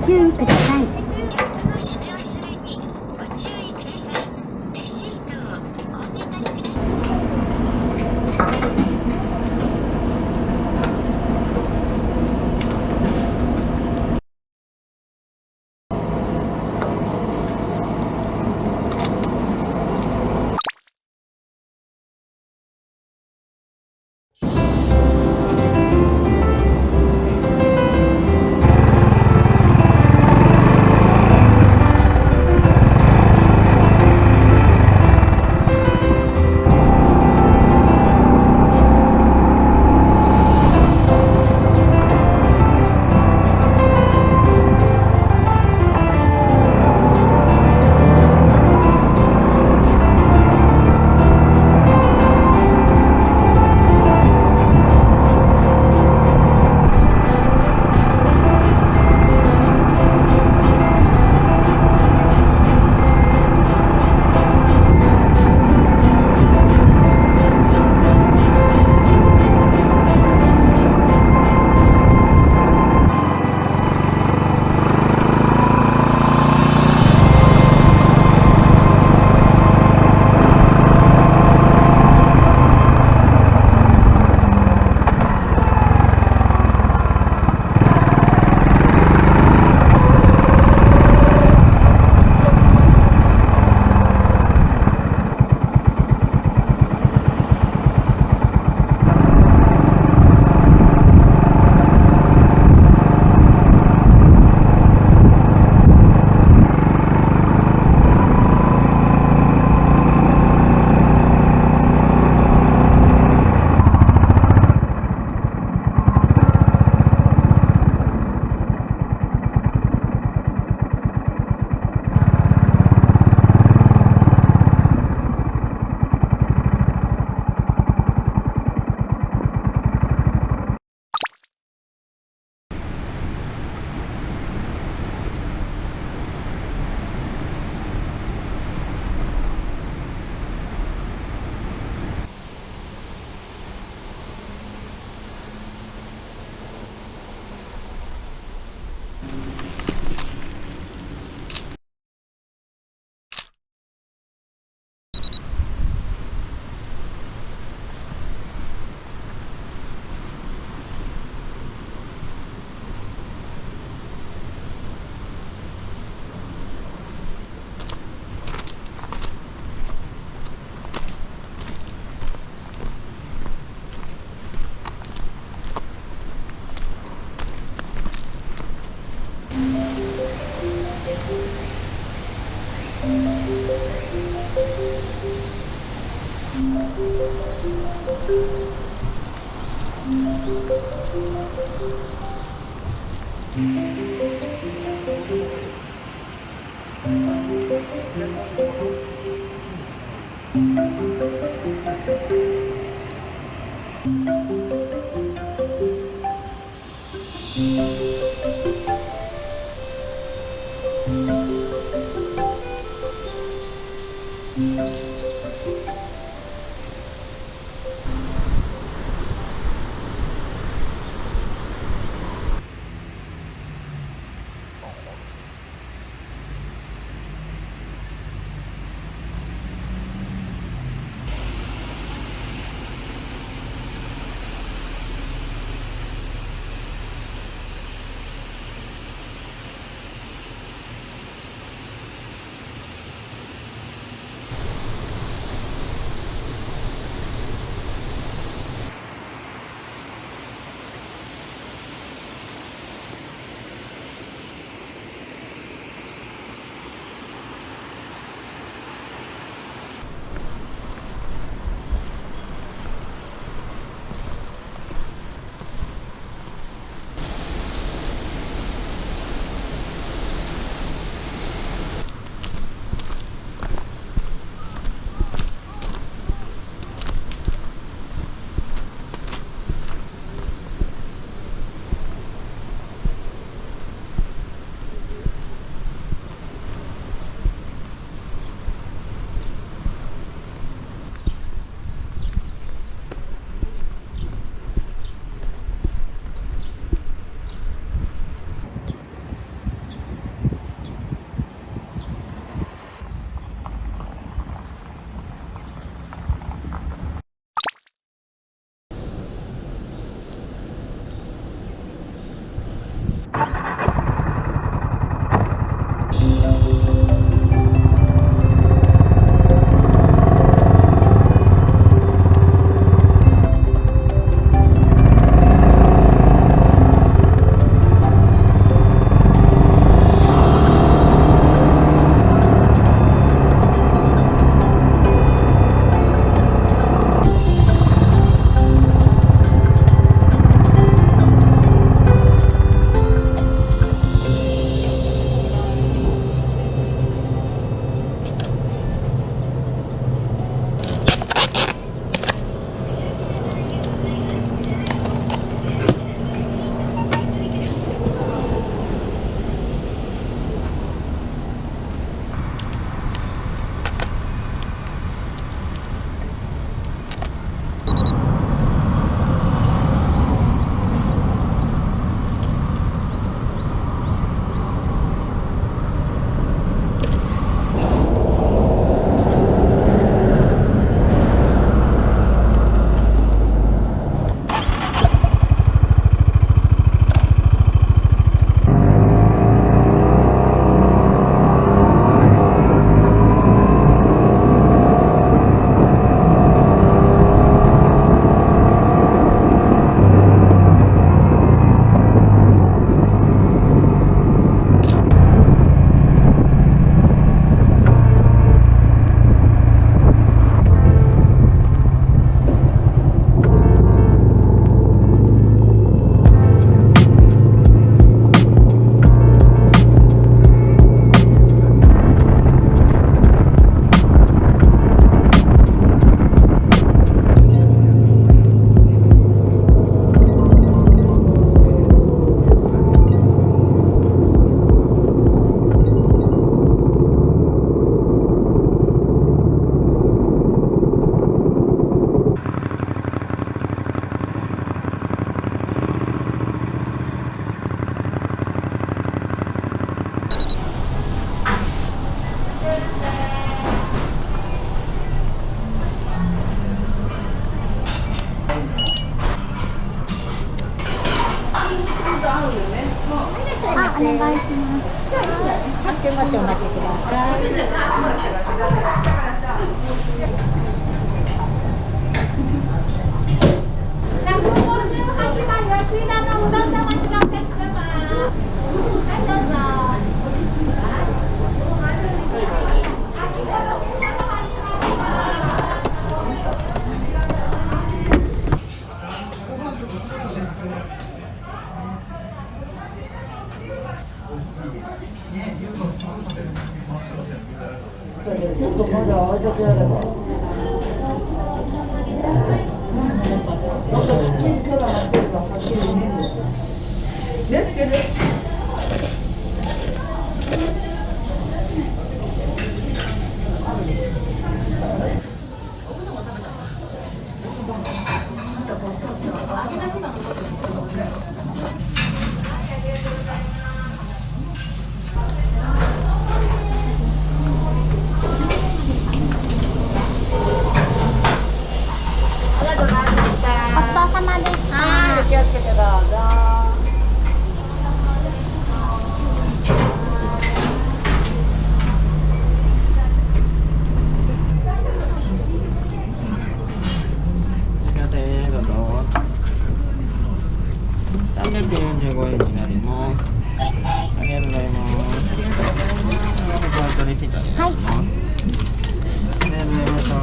注意ください。お願いします。待ってお待ちくださごちそうさまでした。い。気をつけてどうぞ。どうぞ。345円になります。ありがとうございます。カードレシートになります。ありがとうございました。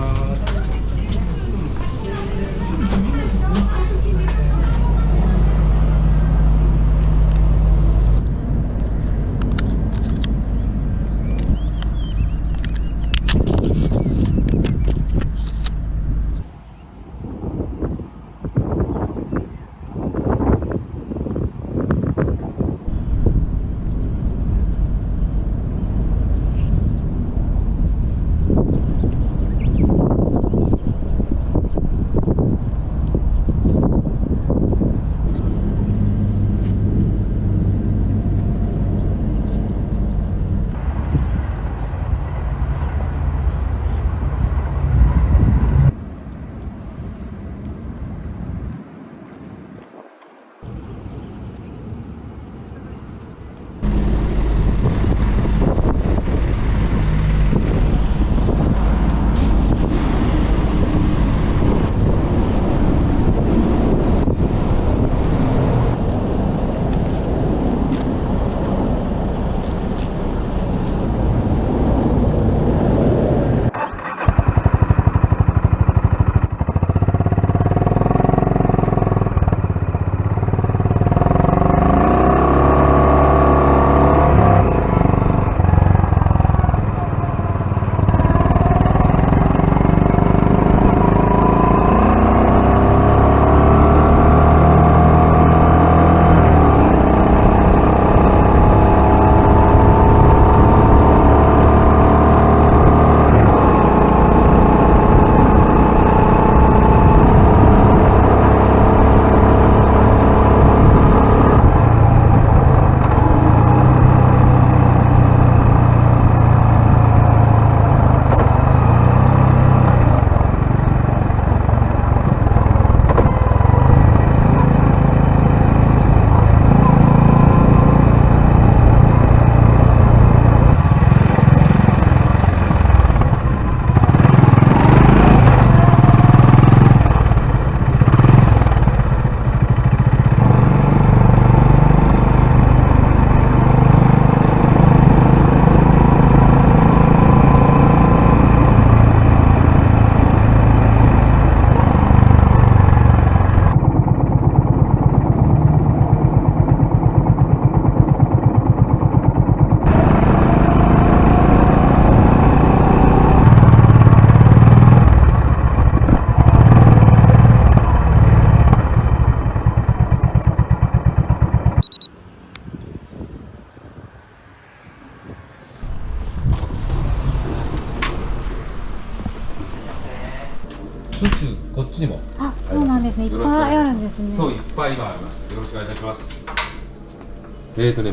宇宙こっちにもあ、そうなんですね。いっぱいあるんですね。そういっぱい今あります。よろしくお願いいたします。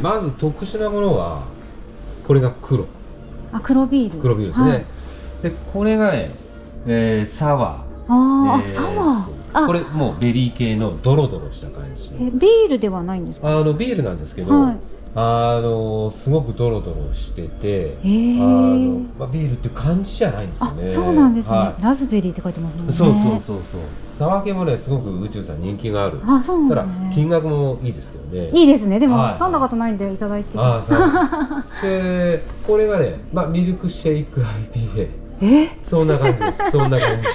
まず特殊なものはこれが黒あ、黒ビール。黒ビールですね、はい、でこれがね、サワー。サワー。これもうベリー系のドロドロした感じ。ビールではないんですか？ビールなんですけど、はい、すごくドロドロしてて、ビールっていう感じじゃないんですよあ、ね。そうなんですね、はラズベリーって書いてますもんね。い、そうそうそうそう。サワー系もね、すごく宇宙さん人気がある。あ、そうただなんですね。金額もいいですけどね。いいですね。でも、はい飲んだことないんでいただいて。ああ、そう。で、これがね、ミルクシェイク IPA。そんな感じです。そんな感じ。